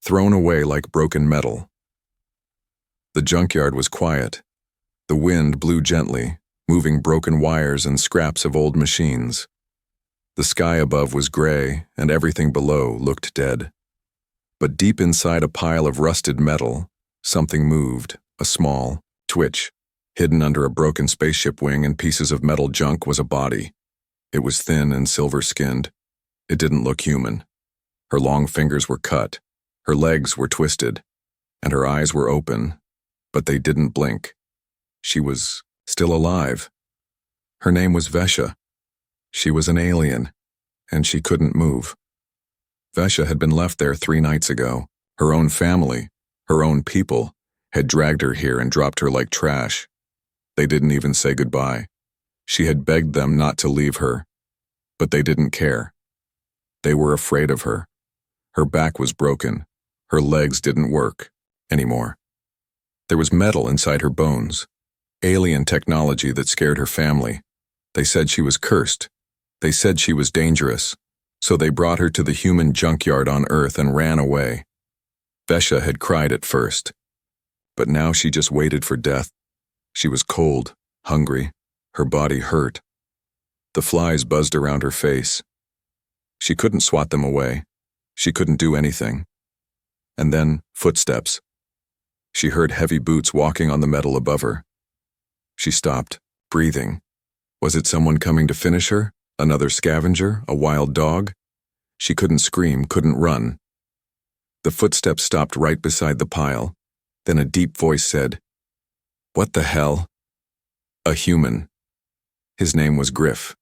thrown away like broken metal. The junkyard was quiet. The wind blew gently, moving broken wires and scraps of old machines. The sky above was gray, and everything below looked dead. But deep inside a pile of rusted metal, something moved, a small twitch. Hidden under a broken spaceship wing and pieces of metal junk was a body. It was thin and silver-skinned. It didn't look human. Her long fingers were cut, her legs were twisted, and her eyes were open, but they didn't blink. She was still alive. Her name was Vesha. She was an alien, and she couldn't move. Vesha had been left there 3 nights ago. Her own family, her own people, had dragged her here and dropped her like trash. They didn't even say goodbye. She had begged them not to leave her, but they didn't care. They were afraid of her. Her back was broken. Her legs didn't work anymore. There was metal inside her bones, alien technology that scared her family. They said she was cursed. They said she was dangerous. So they brought her to the human junkyard on Earth and ran away. Vesha had cried at first, but now she just waited for death. She was cold, hungry, her body hurt. The flies buzzed around her face. She couldn't swat them away. She couldn't do anything. And then, footsteps. She heard heavy boots walking on the metal above her. She stopped, breathing. Was it someone coming to finish her? Another scavenger? A wild dog? She couldn't scream, couldn't run. The footsteps stopped right beside the pile. Then a deep voice said, "What the hell?" A human. His name was Griff.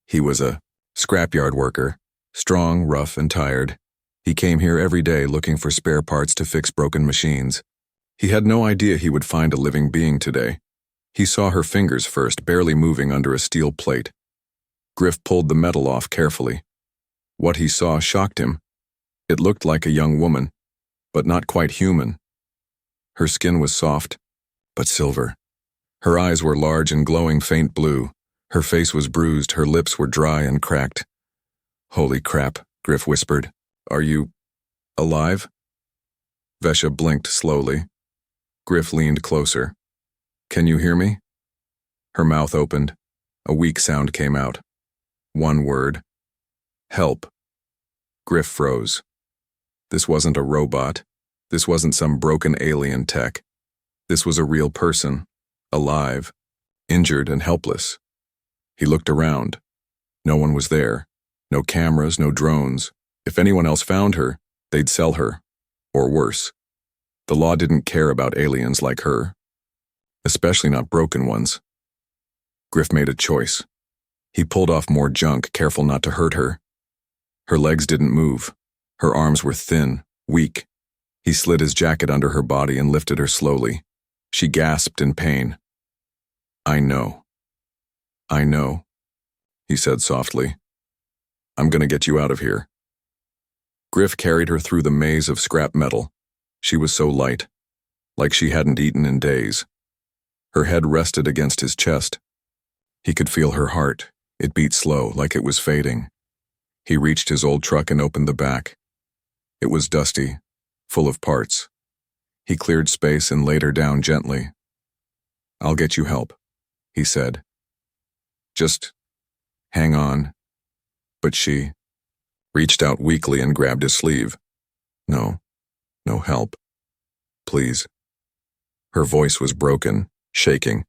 He was a scrapyard worker, strong, rough, and tired. He came here every day looking for spare parts to fix broken machines. He had no idea he would find a living being today. He saw her fingers first, barely moving under a steel plate. Griff pulled the metal off carefully. What he saw shocked him. It looked like a young woman, but not quite human. Her skin was soft, but silver. Her eyes were large and glowing faint blue. Her face was bruised, her lips were dry and cracked. "Holy crap," Griff whispered. "Are you alive?" Vesha blinked slowly. Griff leaned closer. "Can you hear me?" Her mouth opened. A weak sound came out. One word. "Help." Griff froze. This wasn't a robot. This wasn't some broken alien tech. This was a real person, alive, injured and helpless. He looked around. No one was there. No cameras, no drones. If anyone else found her, they'd sell her. Or worse. The law didn't care about aliens like her. Especially not broken ones. Griff made a choice. He pulled off more junk, careful not to hurt her. Her legs didn't move. Her arms were thin, weak. He slid his jacket under her body and lifted her slowly. She gasped in pain. "I know. I know," he said softly. "I'm gonna get you out of here." Griff carried her through the maze of scrap metal. She was so light, like she hadn't eaten in days. Her head rested against his chest. He could feel her heart. It beat slow, like it was fading. He reached his old truck and opened the back. It was dusty, full of parts. He cleared space and laid her down gently. "I'll get you help," he said. "Just hang on." But she reached out weakly and grabbed his sleeve. "No, no help. Please." Her voice was broken, shaking.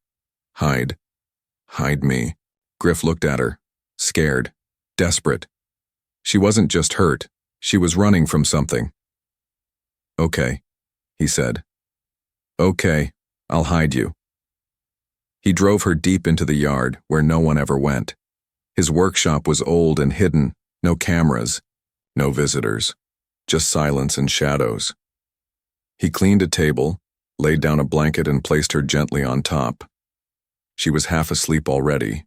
"Hide. Hide me." Griff looked at her, scared, desperate. She wasn't just hurt, she was running from something. "Okay," he said. "Okay, I'll hide you." He drove her deep into the yard, where no one ever went. His workshop was old and hidden, no cameras, no visitors, just silence and shadows. He cleaned a table, laid down a blanket and placed her gently on top. She was half asleep already.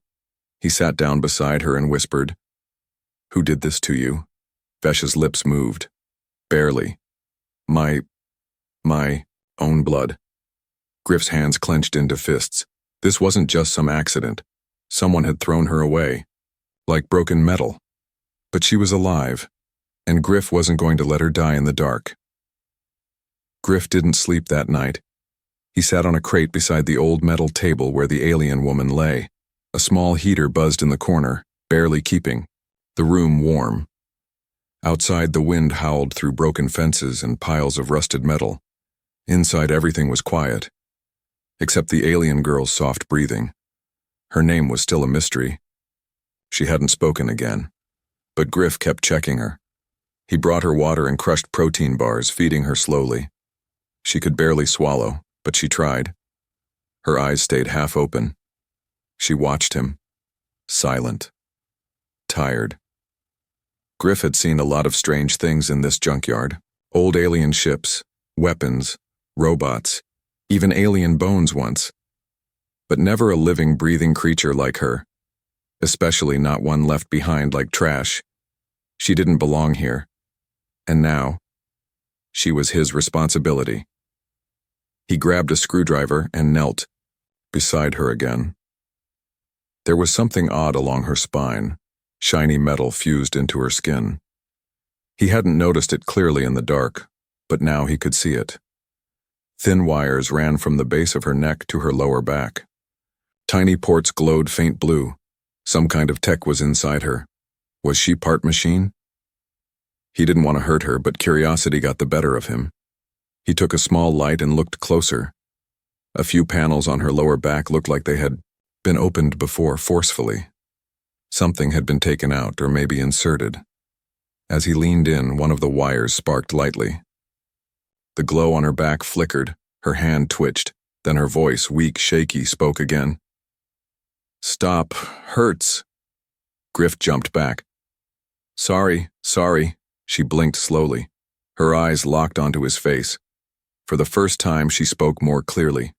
He sat down beside her and whispered, "Who did this to you?" Vesha's lips moved. Barely. My own blood." Griff's hands clenched into fists. This wasn't just some accident. Someone had thrown her away, like broken metal. But she was alive. and Griff wasn't going to let her die in the dark. Griff didn't sleep that night. He sat on a crate beside the old metal table where the alien woman lay. A small heater buzzed in the corner, barely keeping the room warm. Outside, the wind howled through broken fences and piles of rusted metal. Inside, everything was quiet, except the alien girl's soft breathing. Her name was still a mystery. She hadn't spoken again, but Griff kept checking her. He brought her water and crushed protein bars, feeding her slowly. She could barely swallow, but she tried. Her eyes stayed half open. She watched him, silent, tired. Griff had seen a lot of strange things in this junkyard. Old alien ships, weapons, robots, even alien bones once. But never a living, breathing creature like her, especially not one left behind like trash. She didn't belong here. And now, she was his responsibility. He grabbed a screwdriver and knelt beside her again. There was something odd along her spine. Shiny metal fused into her skin. He hadn't noticed it clearly in the dark, but now he could see it. Thin wires ran from the base of her neck to her lower back. Tiny ports glowed faint blue. Some kind of tech was inside her. Was she part machine? He didn't want to hurt her, but curiosity got the better of him. He took a small light and looked closer. A few panels on her lower back looked like they had been opened before forcefully. Something had been taken out or maybe inserted. As he leaned in, one of the wires sparked lightly. The glow on her back flickered, her hand twitched, then her voice, weak, shaky, spoke again. "Stop, hurts." Griff jumped back. Sorry, she blinked slowly. Her eyes locked onto his face. For the first time, she spoke more clearly.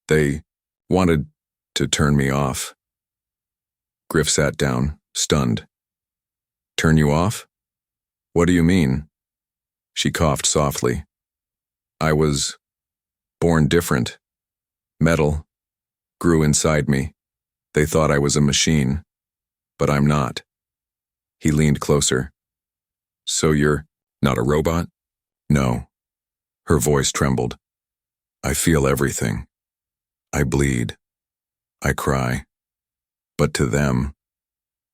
"They wanted to turn me off." Griff sat down, stunned. "Turn you off? What do you mean?" She coughed softly. "I was born different. Metal grew inside me. They thought I was a machine, but I'm not." He leaned closer. "So you're not a robot?" "No." Her voice trembled. "I feel everything. I bleed. I cry. But to them,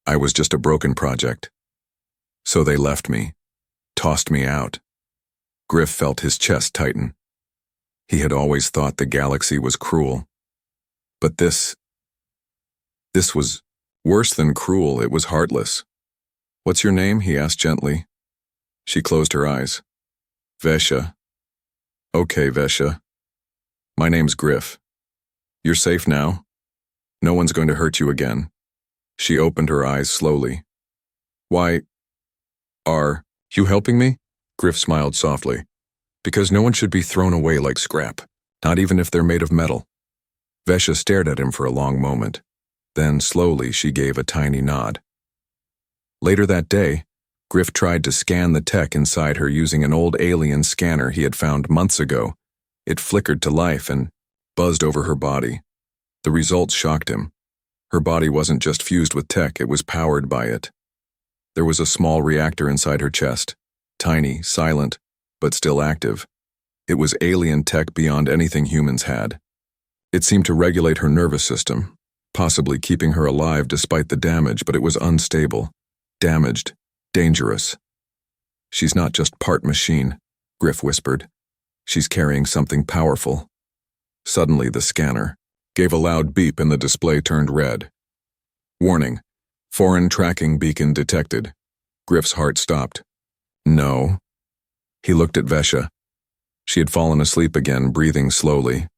I was just a broken project. So they left me, tossed me out." Griff felt his chest tighten. He had always thought the galaxy was cruel. But this was worse than cruel, it was heartless. "What's your name?" he asked gently. She closed her eyes. "Vesha." "Okay, Vesha. My name's Griff. You're safe now? No one's going to hurt you again." She opened her eyes slowly. "Why are you helping me?" Griff smiled softly. "Because no one should be thrown away like scrap, not even if they're made of metal." Vesha stared at him for a long moment. Then, slowly, she gave a tiny nod. Later that day, Griff tried to scan the tech inside her using an old alien scanner he had found months ago. It flickered to life and buzzed over her body. The results shocked him. Her body wasn't just fused with tech, it was powered by it. There was a small reactor inside her chest, tiny, silent, but still active. It was alien tech beyond anything humans had. It seemed to regulate her nervous system, possibly keeping her alive despite the damage, but it was unstable, damaged, dangerous. "She's not just part machine," Griff whispered. "She's carrying something powerful." Suddenly, the scanner gave a loud beep and the display turned red. "Warning, foreign tracking beacon detected." Griff's heart stopped. "No." He looked at Vesha. She had fallen asleep again, breathing slowly.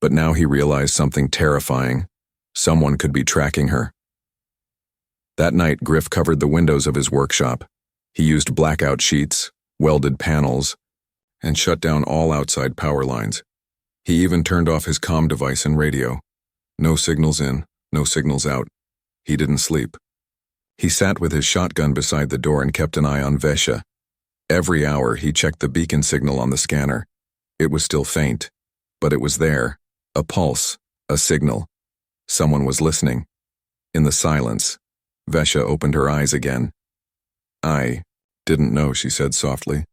But now he realized something terrifying. Someone could be tracking her. That night, Griff covered the windows of his workshop. He used blackout sheets, welded panels, and shut down all outside power lines. He even turned off his comm device and radio. No signals in, no signals out. He didn't sleep. He sat with his shotgun beside the door and kept an eye on Vesha. Every hour, he checked the beacon signal on the scanner. It was still faint, but it was there. A pulse, a signal. Someone was listening. In the silence, Vesha opened her eyes again. Didn't know, she said softly.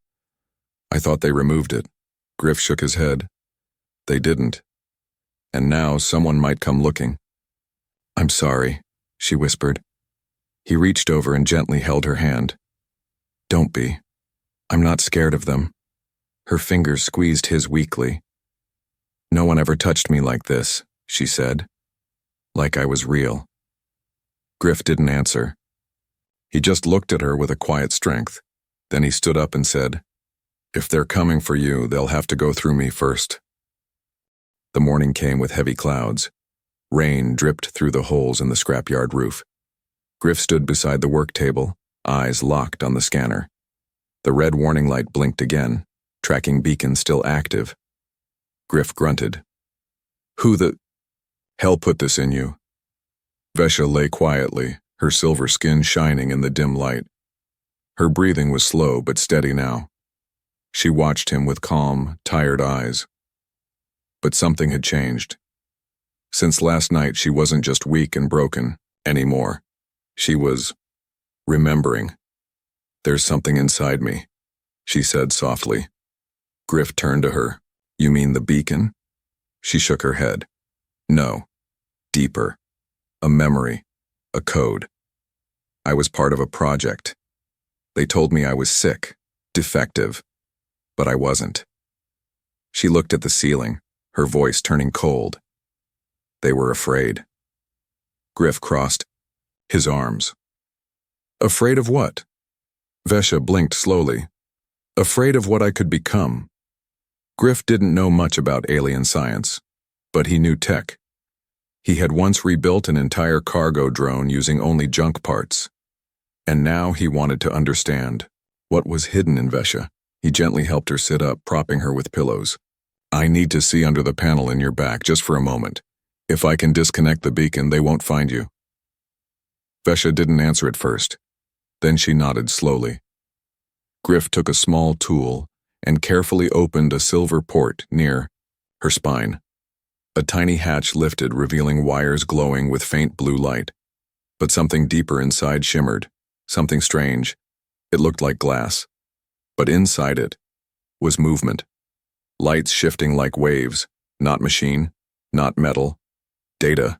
I thought they removed it. Griff shook his head. They didn't. And now someone might come looking. I'm sorry, she whispered. He reached over and gently held her hand. Don't be. I'm not scared of them. Her fingers squeezed his weakly. No one ever touched me like this, she said. Like I was real. Griff didn't answer. He just looked at her with a quiet strength. Then he stood up and said, If they're coming for you, they'll have to go through me first. The morning came with heavy clouds. Rain dripped through the holes in the scrapyard roof. Griff stood beside the work table, eyes locked on the scanner. The red warning light blinked again, tracking beacon still active. Griff grunted. Who the hell put this in you? Vesha lay quietly, her silver skin shining in the dim light. Her breathing was slow but steady now. She watched him with calm, tired eyes. But something had changed. Since last night, she wasn't just weak and broken anymore. She was remembering. There's something inside me, she said softly. Griff turned to her. You mean the beacon? She shook her head. No. Deeper. A memory. A code. I was part of a project. They told me I was sick, defective, but I wasn't. She looked at the ceiling, her voice turning cold. They were afraid. Griff crossed his arms. Afraid of what? Vesha blinked slowly. Afraid of what I could become. Griff didn't know much about alien science, but he knew tech. He had once rebuilt an entire cargo drone using only junk parts. And now he wanted to understand what was hidden in Vesha. He gently helped her sit up, propping her with pillows. I need to see under the panel in your back just for a moment. If I can disconnect the beacon, they won't find you. Vesha didn't answer at first. Then she nodded slowly. Griff took a small tool and carefully opened a silver port near her spine. A tiny hatch lifted, revealing wires glowing with faint blue light. But something deeper inside shimmered, something strange. It looked like glass. But inside it was movement. Lights shifting like waves, not machine, not metal. Data.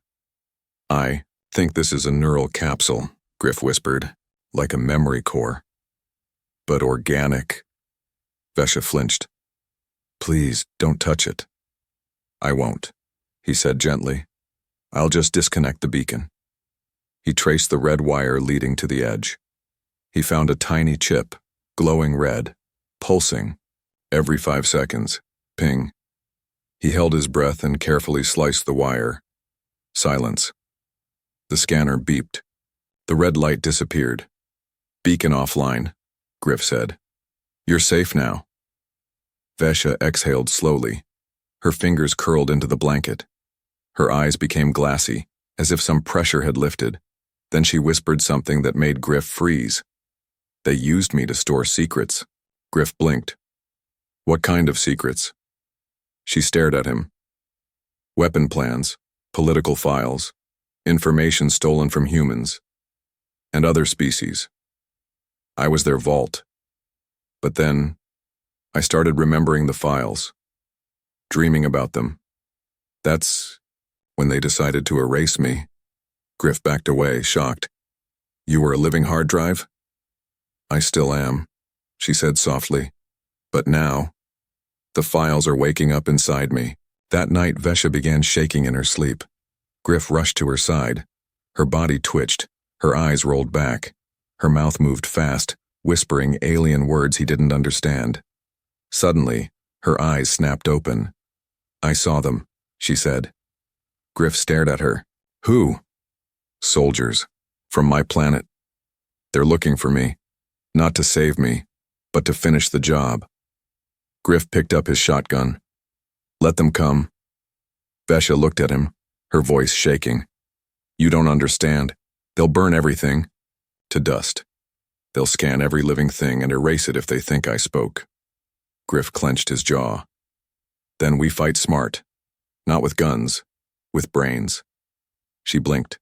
I think this is a neural capsule, Griff whispered, like a memory core. But organic. Vesha flinched. Please, don't touch it. I won't, he said gently. I'll just disconnect the beacon. He traced the red wire leading to the edge. He found a tiny chip, glowing red, pulsing, every 5 seconds. Ping. He held his breath and carefully sliced the wire. Silence. The scanner beeped. The red light disappeared. Beacon offline, Griff said. You're safe now. Vesha exhaled slowly. Her fingers curled into the blanket. Her eyes became glassy, as if some pressure had lifted. Then she whispered something that made Griff freeze. They used me to store secrets. Griff blinked. What kind of secrets? She stared at him. Weapon plans, political files, information stolen from humans, and other species. I was their vault. But then, I started remembering the files, dreaming about them. That's when they decided to erase me. Griff backed away, shocked. You were a living hard drive? I still am, she said softly. But now, the files are waking up inside me. That night, Vesha began shaking in her sleep. Griff rushed to her side. Her body twitched, her eyes rolled back. Her mouth moved fast, whispering alien words he didn't understand. Suddenly, her eyes snapped open. I saw them, she said. Griff stared at her. Who? Soldiers. From my planet. They're looking for me. Not to save me, but to finish the job. Griff picked up his shotgun. Let them come. Vesha looked at him, her voice shaking. You don't understand. They'll burn everything. To dust. They'll scan every living thing and erase it if they think I spoke. Griff clenched his jaw. Then we fight smart. Not with guns. With brains. She blinked.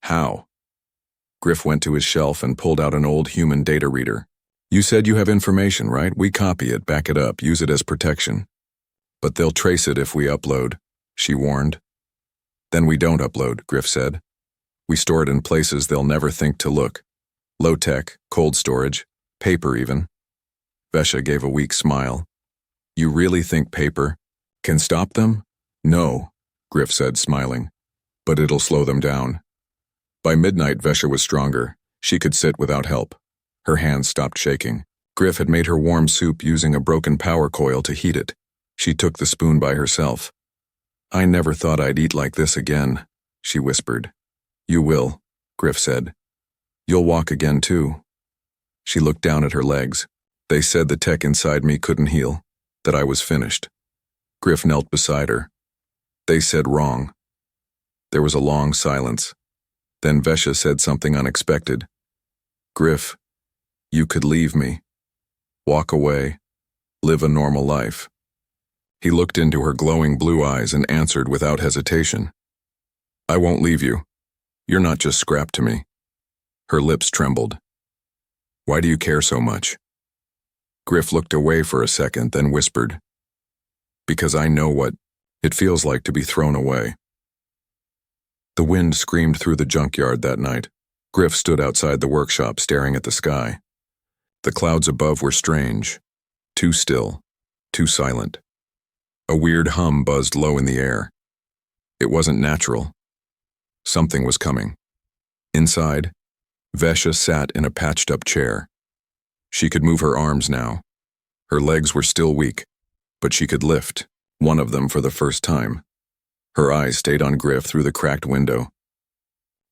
How? Griff went to his shelf and pulled out an old human data reader. You said you have information, right? We copy it, back it up, use it as protection. But they'll trace it if we upload, she warned. Then we don't upload, Griff said. We store it in places they'll never think to look. Low-tech, cold storage, paper even. Vesha gave a weak smile. You really think paper can stop them? No, Griff said, smiling. But it'll slow them down. By midnight, Vesha was stronger. She could sit without help. Her hands stopped shaking. Griff had made her warm soup using a broken power coil to heat it. She took the spoon by herself. I never thought I'd eat like this again, she whispered. You will, Griff said. You'll walk again too. She looked down at her legs. They said the tech inside me couldn't heal, that I was finished. Griff knelt beside her. They said wrong. There was a long silence. Then Vesha said something unexpected. Griff, you could leave me. Walk away. Live a normal life. He looked into her glowing blue eyes and answered without hesitation. I won't leave you. You're not just scrap to me. Her lips trembled. Why do you care so much? Griff looked away for a second, then whispered. Because I know what it feels like to be thrown away. The wind screamed through the junkyard that night. Griff stood outside the workshop staring at the sky. The clouds above were strange, too still, too silent. A weird hum buzzed low in the air. It wasn't natural. Something was coming. Inside, Vesha sat in a patched-up chair. She could move her arms now. Her legs were still weak, but she could lift, one of them for the first time. Her eyes stayed on Griff through the cracked window.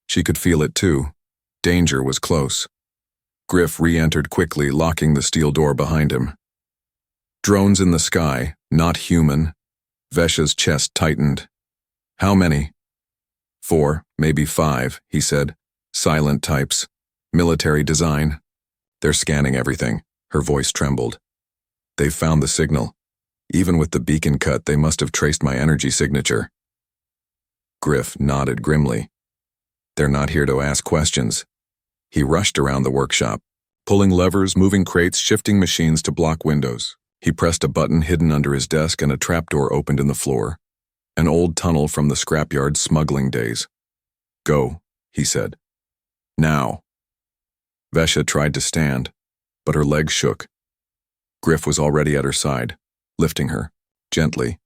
She could feel it too. Danger was close. Griff re-entered quickly, locking the steel door behind him. Drones in the sky, not human. Vesha's chest tightened. How many? 4, maybe 5, he said. Silent types. Military design. They're scanning everything. Her voice trembled. They've found the signal. Even with the beacon cut, they must have traced my energy signature. Griff nodded grimly. They're not here to ask questions. He rushed around the workshop, pulling levers, moving crates, shifting machines to block windows. He pressed a button hidden under his desk and a trapdoor opened in the floor. An old tunnel from the scrapyard smuggling days. Go, he said. Now. Vesha tried to stand, but her legs shook. Griff was already at her side, lifting her, gently.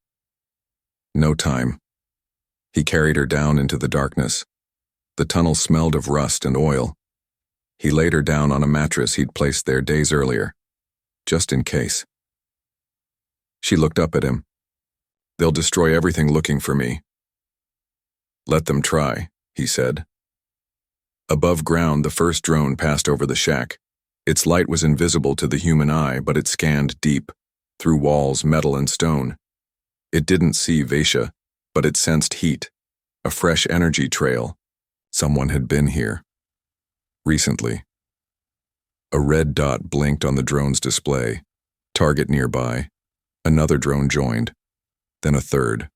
No time. He carried her down into the darkness. The tunnel smelled of rust and oil. He laid her down on a mattress he'd placed there days earlier, just in case. She looked up at him. They'll destroy everything looking for me. Let them try, he said. Above ground, the first drone passed over the shack. Its light was invisible to the human eye, but it scanned deep, through walls, metal, and stone. It didn't see Vesha, but it sensed heat, a fresh energy trail. Someone had been here. Recently. A red dot blinked on the drone's display. Target nearby. Another drone joined. Then a third.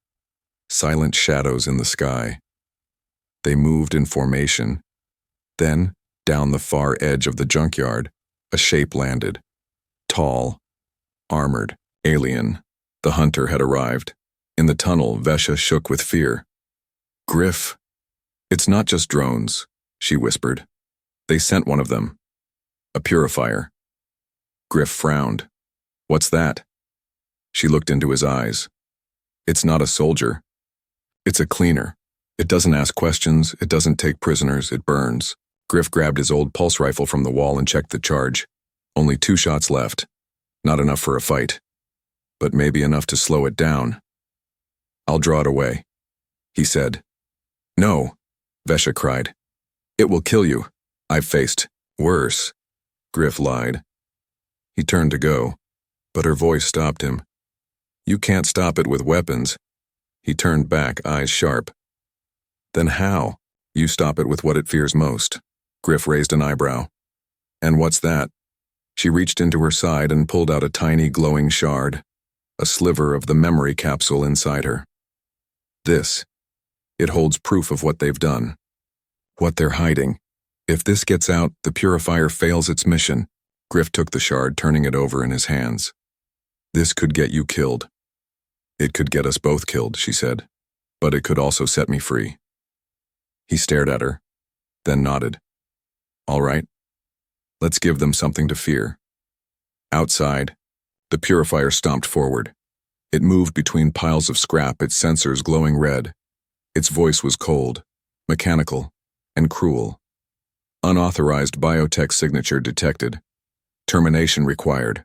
Silent shadows in the sky. They moved in formation. Then, down the far edge of the junkyard, a shape landed. Tall, armored, alien. The hunter had arrived. In the tunnel, Vesha shook with fear. Griff. It's not just drones, she whispered. They sent one of them. A purifier. Griff frowned. What's that? She looked into his eyes. It's not a soldier. It's a cleaner. It doesn't ask questions, it doesn't take prisoners, it burns. Griff grabbed his old pulse rifle from the wall and checked the charge. Only 2 shots left. Not enough for a fight. But maybe enough to slow it down. I'll draw it away, he said. No, Vesha cried. It will kill you. I've faced worse. Griff lied. He turned to go, but her voice stopped him. You can't stop it with weapons. He turned back, eyes sharp. Then how? You stop it with what it fears most. Griff raised an eyebrow. And what's that? She reached into her side and pulled out a tiny glowing shard, a sliver of the memory capsule inside her. This. It holds proof of what they've done. What they're hiding. If this gets out, the purifier fails its mission. Griff took the shard, turning it over in his hands. This could get you killed. It could get us both killed, she said, but it could also set me free. He stared at her, then nodded. All right, let's give them something to fear. Outside, the purifier stomped forward. It moved between piles of scrap, its sensors glowing red. Its voice was cold, mechanical, and cruel. Unauthorized biotech signature detected. Termination required.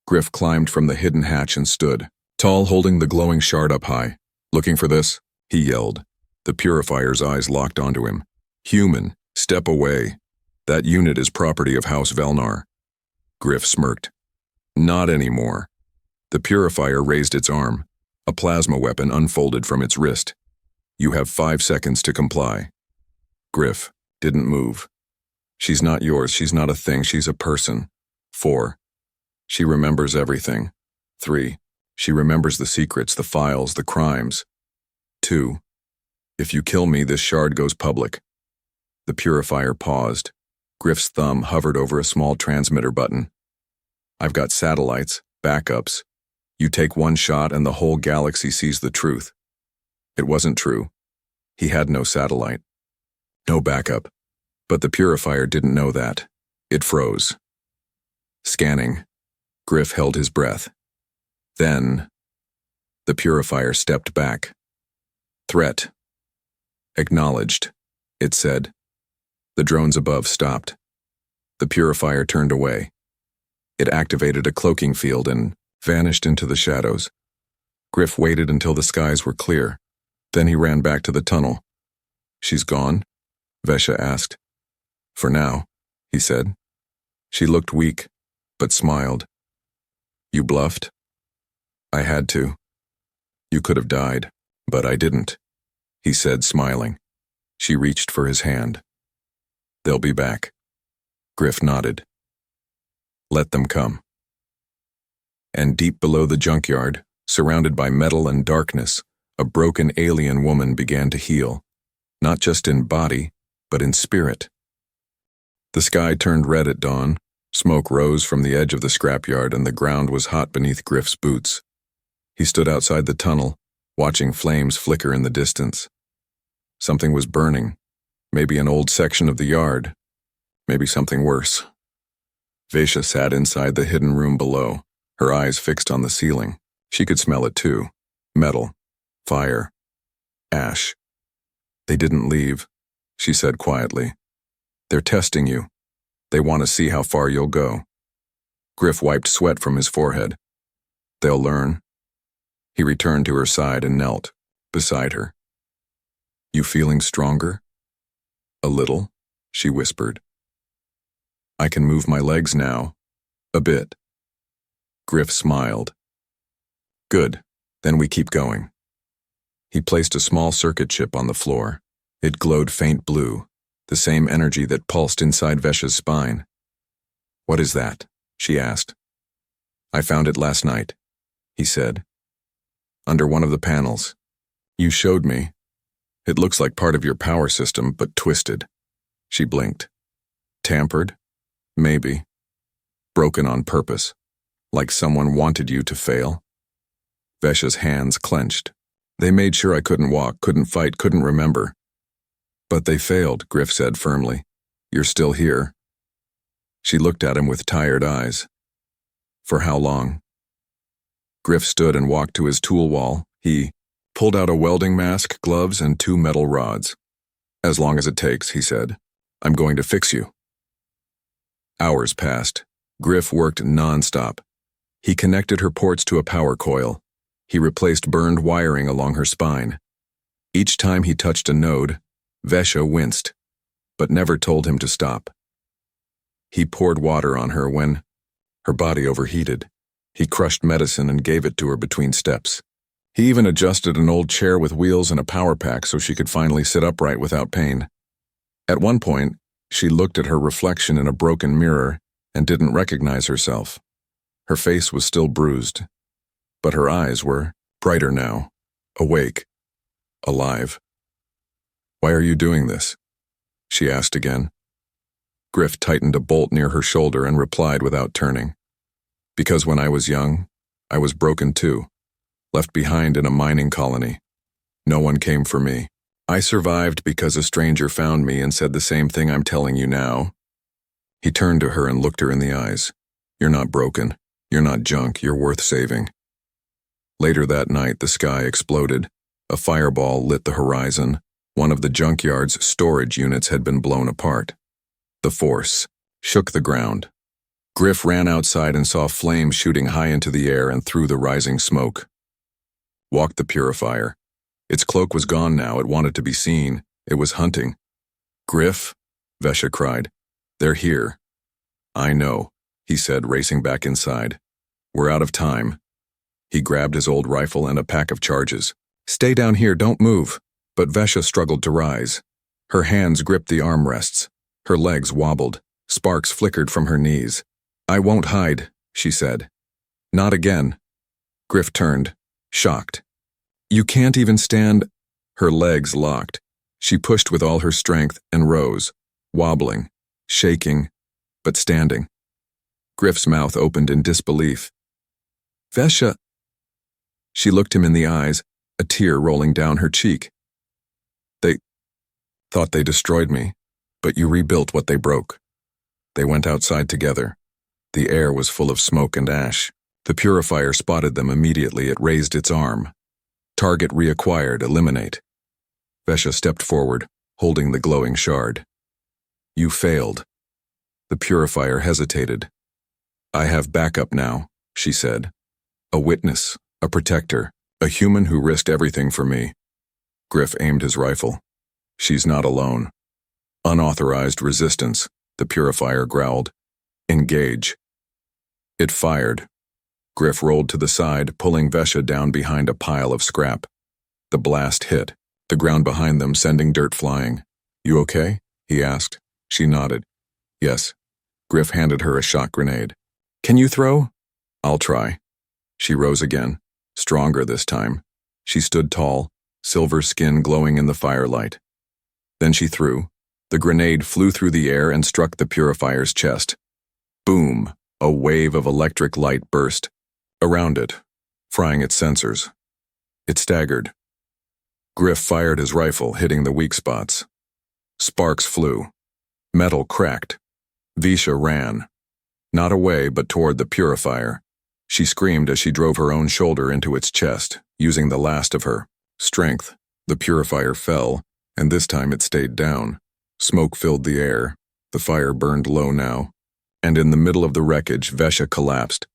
Griff climbed from the hidden hatch and stood, tall, holding the glowing shard up high. Looking for this? He yelled. The purifier's eyes locked onto him. Human, step away. That unit is property of House Velnar. Griff smirked. Not anymore. The purifier raised its arm. A plasma weapon unfolded from its wrist. You have 5 seconds to comply. Griff didn't move. She's not yours, she's not a thing, she's a person. 4. She remembers everything. 3. She remembers the secrets, the files, the crimes. 2. If you kill me, this shard goes public. The purifier paused. Griff's thumb hovered over a small transmitter button. I've got satellites, backups. You take one shot and the whole galaxy sees the truth. It wasn't true. He had no satellite. No backup. But the purifier didn't know that. It froze. Scanning. Griff held his breath. Then, the purifier stepped back. Threat. Acknowledged, it said. The drones above stopped. The purifier turned away. It activated a cloaking field and vanished into the shadows. Griff waited until the skies were clear. Then he ran back to the tunnel. She's gone? Vesha asked. For now, he said. She looked weak, but smiled. You bluffed? I had to. You could have died, but I didn't, he said, smiling. She reached for his hand. They'll be back. Griff nodded. Let them come. And deep below the junkyard, surrounded by metal and darkness, a broken alien woman began to heal, not just in body, but in spirit. The sky turned red at dawn. Smoke rose from the edge of the scrapyard and the ground was hot beneath Griff's boots. He stood outside the tunnel, watching flames flicker in the distance. Something was burning. Maybe an old section of the yard. Maybe something worse. Vesha sat inside the hidden room below, her eyes fixed on the ceiling. She could smell it too. Metal. Fire. Ash. They didn't leave, she said quietly. They're testing you. They want to see how far you'll go. Griff wiped sweat from his forehead. They'll learn. He returned to her side and knelt beside her. You feeling stronger? A little, she whispered. I can move my legs now. A bit. Griff smiled. Good, then we keep going. He placed a small circuit chip on the floor. It glowed faint blue, the same energy that pulsed inside Vesha's spine. What is that? She asked. I found it last night, he said. Under one of the panels. You showed me. It looks like part of your power system, but twisted. She blinked. Tampered? Maybe. Broken on purpose. Like someone wanted you to fail? Vesha's hands clenched. They made sure I couldn't walk, couldn't fight, couldn't remember. But they failed, Griff said firmly. You're still here. She looked at him with tired eyes. For how long? Griff stood and walked to his tool wall. He pulled out a welding mask, gloves, and 2 metal rods. As long as it takes, he said. I'm going to fix you. Hours passed. Griff worked non-stop. He connected her ports to a power coil. He replaced burned wiring along her spine. Each time he touched a node, Vesha winced, but never told him to stop. He poured water on her when her body overheated. He crushed medicine and gave it to her between steps. He even adjusted an old chair with wheels and a power pack so she could finally sit upright without pain. At one point, she looked at her reflection in a broken mirror and didn't recognize herself. Her face was still bruised, but her eyes were brighter now, awake, alive. Why are you doing this? She asked again. Griff tightened a bolt near her shoulder and replied without turning. Because when I was young, I was broken too, left behind in a mining colony. No one came for me. I survived because a stranger found me and said the same thing I'm telling you now. He turned to her and looked her in the eyes. You're not broken. You're not junk. You're worth saving. Later that night, the sky exploded. A fireball lit the horizon. One of the junkyard's storage units had been blown apart. The force shook the ground. Griff ran outside and saw flames shooting high into the air and through the rising smoke. Walked the purifier. Its cloak was gone now. It wanted to be seen. It was hunting. Griff, Vesha cried. They're here. I know, he said, racing back inside. We're out of time. He grabbed his old rifle and a pack of charges. Stay down here, don't move. But Vesha struggled to rise. Her hands gripped the armrests. Her legs wobbled. Sparks flickered from her knees. I won't hide, she said. Not again. Griff turned, shocked. You can't even stand. Her legs locked. She pushed with all her strength and rose, wobbling, shaking, but standing. Griff's mouth opened in disbelief. Vesha. She looked him in the eyes, a tear rolling down her cheek. They thought they destroyed me, but you rebuilt what they broke. They went outside together. The air was full of smoke and ash. The purifier spotted them immediately. It raised its arm. Target reacquired, eliminate. Vesha stepped forward, holding the glowing shard. You failed. The purifier hesitated. I have backup now, she said. A witness, a protector, a human who risked everything for me. Griff aimed his rifle. She's not alone. Unauthorized resistance, the purifier growled. Engage. It fired. Griff rolled to the side, pulling Vesha down behind a pile of scrap. The blast hit, the ground behind them sending dirt flying. You okay? He asked. She nodded. Yes. Griff handed her a shock grenade. Can you throw? I'll try. She rose again, stronger this time. She stood tall, silver skin glowing in the firelight. Then she threw. The grenade flew through the air and struck the purifier's chest. Boom! A wave of electric light burst. Around it, frying its sensors. It staggered. Griff fired his rifle, hitting the weak spots. Sparks flew. Metal cracked. Vesha ran. Not away, but toward the purifier. She screamed as she drove her own shoulder into its chest, using the last of her strength. The purifier fell, and this time it stayed down. Smoke filled the air. The fire burned low now. And in the middle of the wreckage, Vesha collapsed.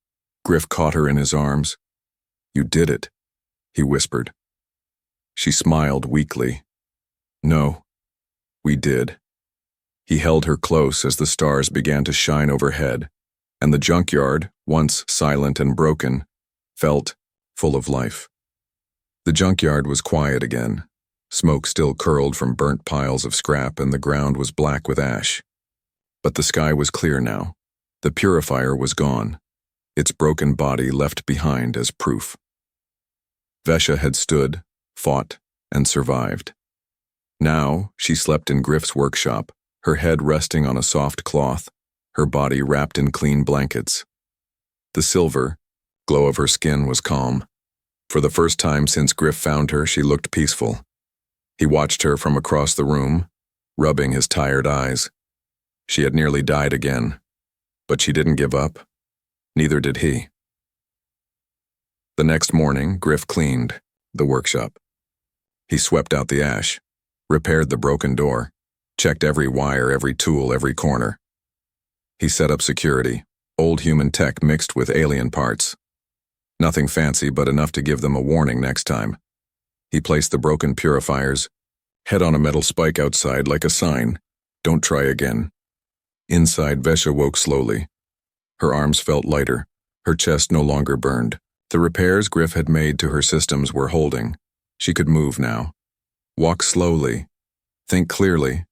Griff caught her in his arms. You did it, he whispered. She smiled weakly. No, we did. He held her close as the stars began to shine overhead, and the junkyard, once silent and broken, felt full of life. The junkyard was quiet again. Smoke still curled from burnt piles of scrap, and the ground was black with ash. But the sky was clear now. The purifier was gone. Its broken body left behind as proof. Vesha had stood, fought, and survived. Now she slept in Griff's workshop, her head resting on a soft cloth, her body wrapped in clean blankets. The silver glow of her skin was calm. For the first time since Griff found her, she looked peaceful. He watched her from across the room, rubbing his tired eyes. She had nearly died again, but she didn't give up. Neither did he. The next morning, Griff cleaned the workshop. He swept out the ash, repaired the broken door, checked every wire, every tool, every corner. He set up security, old human tech mixed with alien parts. Nothing fancy, but enough to give them a warning next time. He placed the broken purifiers, head on a metal spike outside like a sign, don't try again. Inside, Vesha woke slowly. Her arms felt lighter, her chest no longer burned. The repairs Griff had made to her systems were holding. She could move now. Walk slowly. Think clearly.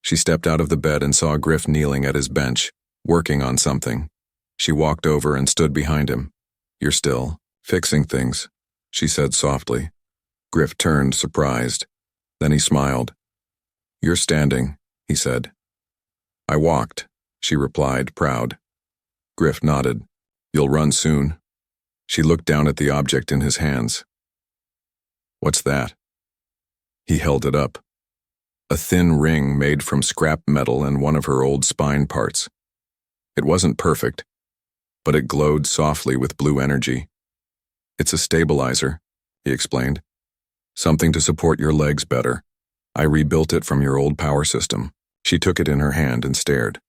She stepped out of the bed and saw Griff kneeling at his bench, working on something. She walked over and stood behind him. You're still fixing things, she said softly. Griff turned, surprised. Then he smiled. You're standing, he said. I walked, she replied, proud. Griff nodded. You'll run soon. She looked down at the object in his hands. What's that? He held it up. A thin ring made from scrap metal and one of her old spine parts. It wasn't perfect, but it glowed softly with blue energy. It's a stabilizer, he explained. Something to support your legs better. I rebuilt it from your old power system. She took it in her hand and stared.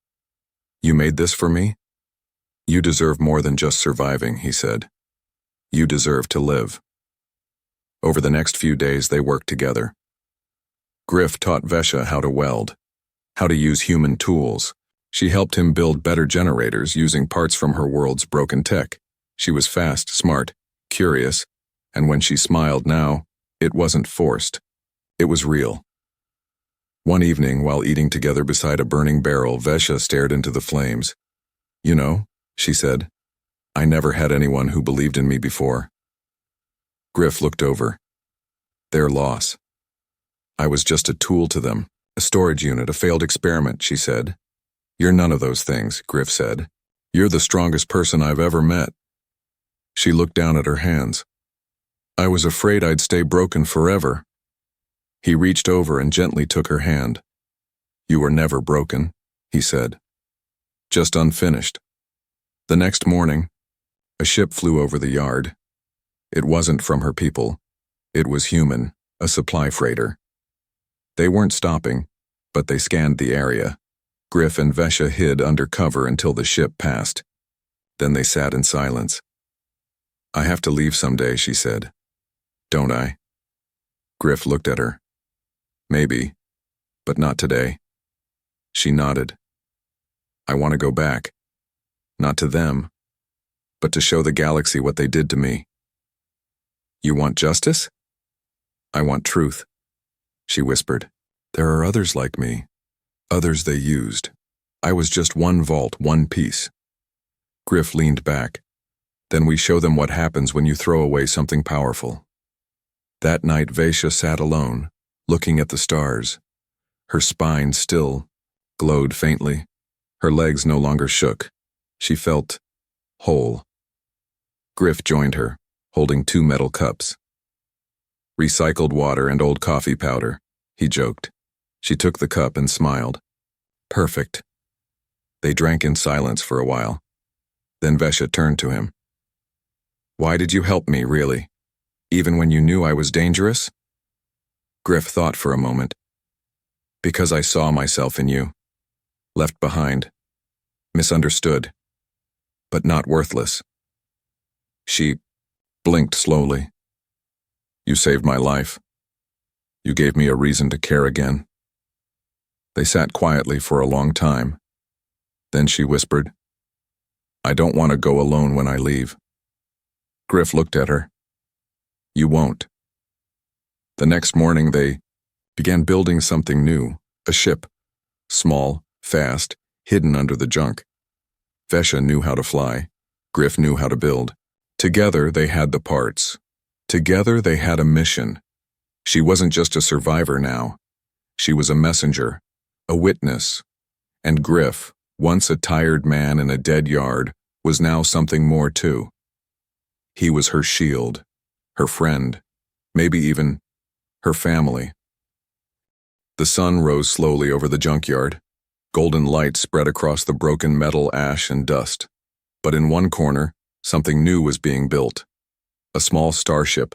You made this for me? You deserve more than just surviving, he said. You deserve to live. Over the next few days, they worked together. Griff taught Vesha how to weld, how to use human tools. She helped him build better generators using parts from her world's broken tech. She was fast, smart, curious, and when she smiled now, it wasn't forced. It was real. One evening, while eating together beside a burning barrel, Vesha stared into the flames. You know, she said, I never had anyone who believed in me before. Griff looked over. Their loss. I was just a tool to them, a storage unit, a failed experiment, she said. You're none of those things, Griff said. You're the strongest person I've ever met. She looked down at her hands. I was afraid I'd stay broken forever. He reached over and gently took her hand. You were never broken, he said. Just unfinished. The next morning, a ship flew over the yard. It wasn't from her people. It was human, a supply freighter. They weren't stopping, but they scanned the area. Griff and Vesha hid under cover until the ship passed. Then they sat in silence. I have to leave someday, she said. Don't I? Griff looked at her. Maybe, but not today. She nodded. I want to go back. Not to them, but to show the galaxy what they did to me. You want justice? I want truth, she whispered. There are others like me, others they used. I was just one vault, one piece. Griff leaned back. Then we show them what happens when you throw away something powerful. That night, Vesha sat alone, looking at the stars. Her spine still glowed faintly. Her legs no longer shook. She felt whole. Griff joined her, holding 2 metal cups. Recycled water and old coffee powder, he joked. She took the cup and smiled. Perfect. They drank in silence for a while. Then Vesha turned to him. Why did you help me, really? Even when you knew I was dangerous? Griff thought for a moment. Because I saw myself in you. Left behind. Misunderstood. But not worthless. She blinked slowly. You saved my life. You gave me a reason to care again. They sat quietly for a long time. Then she whispered, I don't want to go alone when I leave. Griff looked at her. You won't. The next morning they began building something new, a ship. Small, fast, hidden under the junk. Vesha knew how to fly. Griff knew how to build. Together they had the parts. Together they had a mission. She wasn't just a survivor now. She was a messenger, a witness. And Griff, once a tired man in a dead yard, was now something more too. He was her shield, her friend, maybe even her family. The sun rose slowly over the junkyard. Golden light spread across the broken metal, ash, and dust. But in one corner, something new was being built. A small starship,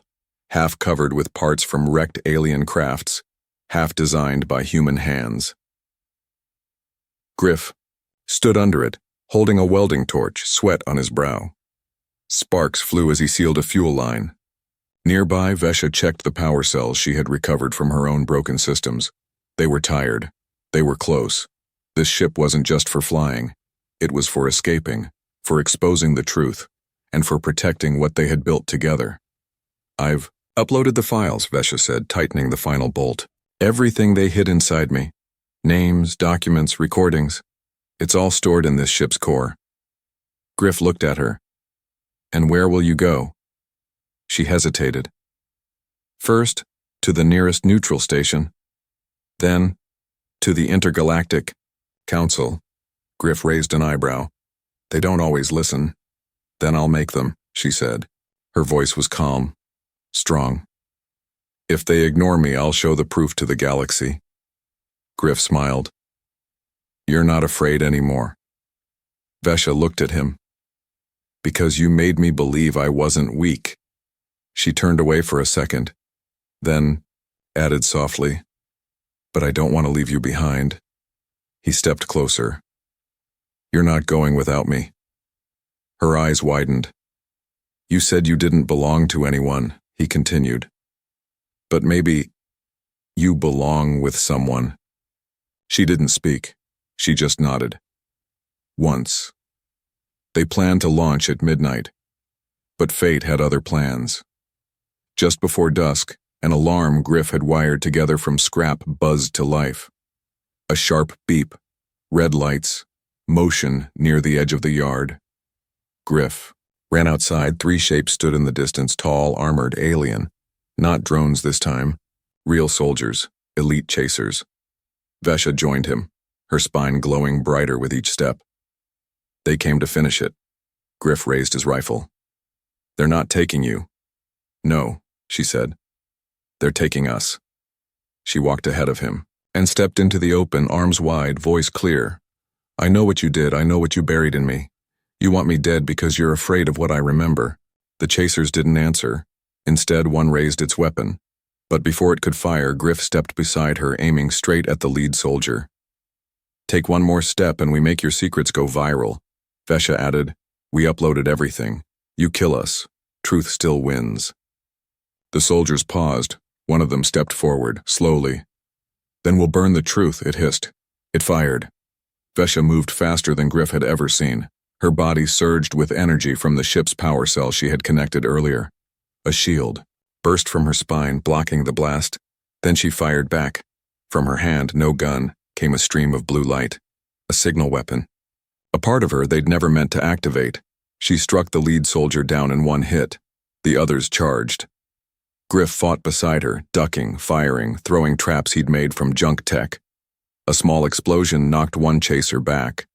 half covered with parts from wrecked alien crafts, half designed by human hands. Griff stood under it, holding a welding torch, sweat on his brow. Sparks flew as he sealed a fuel line. Nearby, Vesha checked the power cells she had recovered from her own broken systems. They were tired. They were close. This ship wasn't just for flying. It was for escaping, for exposing the truth, and for protecting what they had built together. I've uploaded the files, Vesha said, tightening the final bolt. Everything they hid inside me. Names, documents, recordings. It's all stored in this ship's core. Griff looked at her. And where will you go? She hesitated. First, to the nearest neutral station. Then, to the Intergalactic Council. Griff raised an eyebrow. They don't always listen. Then I'll make them, she said. Her voice was calm, strong. If they ignore me, I'll show the proof to the galaxy. Griff smiled. You're not afraid anymore. Vesha looked at him. Because you made me believe I wasn't weak. She turned away for a second, then added softly, but I don't want to leave you behind. He stepped closer. You're not going without me. Her eyes widened. You said you didn't belong to anyone, he continued. But maybe you belong with someone. She didn't speak. She just nodded. Once. They planned to launch at midnight. But fate had other plans. Just before dusk, an alarm Griff had wired together from scrap buzzed to life. A sharp beep, red lights, motion near the edge of the yard. Griff ran outside. 3 shapes stood in the distance, tall, armored, alien. Not drones this time. Real soldiers, elite chasers. Vesha joined him, her spine glowing brighter with each step. They came to finish it. Griff raised his rifle. They're not taking you. No, she said. They're taking us. She walked ahead of him and stepped into the open, arms wide, voice clear. I know what you did. I know what you buried in me. You want me dead because you're afraid of what I remember. The chasers didn't answer. Instead, one raised its weapon. But before it could fire, Griff stepped beside her, aiming straight at the lead soldier. Take one more step and we make your secrets go viral. Vesha added, we uploaded everything. You kill us. Truth still wins. The soldiers paused. One of them stepped forward, slowly. Then we'll burn the truth, it hissed. It fired. Vesha moved faster than Griff had ever seen. Her body surged with energy from the ship's power cell she had connected earlier. A shield burst from her spine, blocking the blast. Then she fired back. From her hand, no gun, came a stream of blue light. A signal weapon. A part of her they'd never meant to activate. She struck the lead soldier down in one hit. The others charged. Griff fought beside her, ducking, firing, throwing traps he'd made from junk tech. A small explosion knocked one chaser back.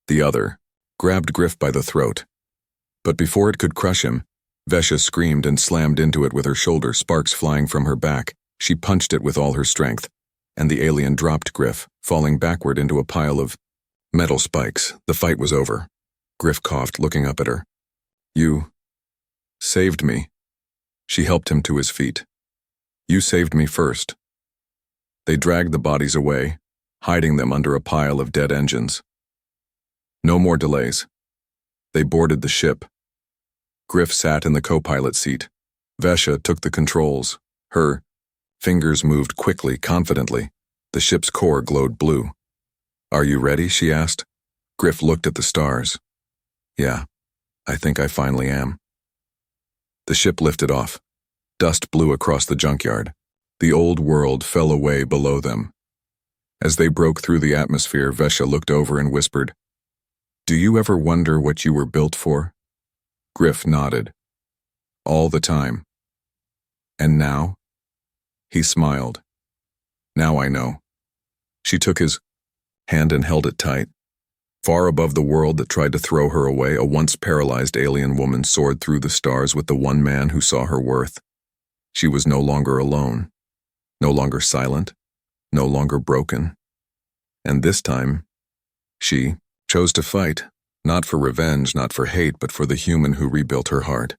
The other grabbed Griff by the throat. But before it could crush him, Vesha screamed and slammed into it with her shoulder, sparks flying from her back. She punched it with all her strength, and the alien dropped Griff, falling backward into a pile of metal spikes. The fight was over. Griff coughed, looking up at her. You saved me. She helped him to his feet. You saved me first. They dragged the bodies away, hiding them under a pile of dead engines. No more delays. They boarded the ship. Griff sat in the co-pilot seat. Vesha took the controls. Her fingers moved quickly, confidently. The ship's core glowed blue. Are you ready? She asked. Griff looked at the stars. Yeah, I think I finally am. The ship lifted off. Dust blew across the junkyard. The old world fell away below them. As they broke through the atmosphere, Vesha looked over and whispered, Do you ever wonder what you were built for? Griff nodded. All the time. And now? He smiled. Now I know. She took his hand and held it tight. Far above the world that tried to throw her away, a once paralyzed alien woman soared through the stars with the one man who saw her worth. She was no longer alone, no longer silent, no longer broken. And this time, she chose to fight, not for revenge, not for hate, but for the human who rebuilt her heart.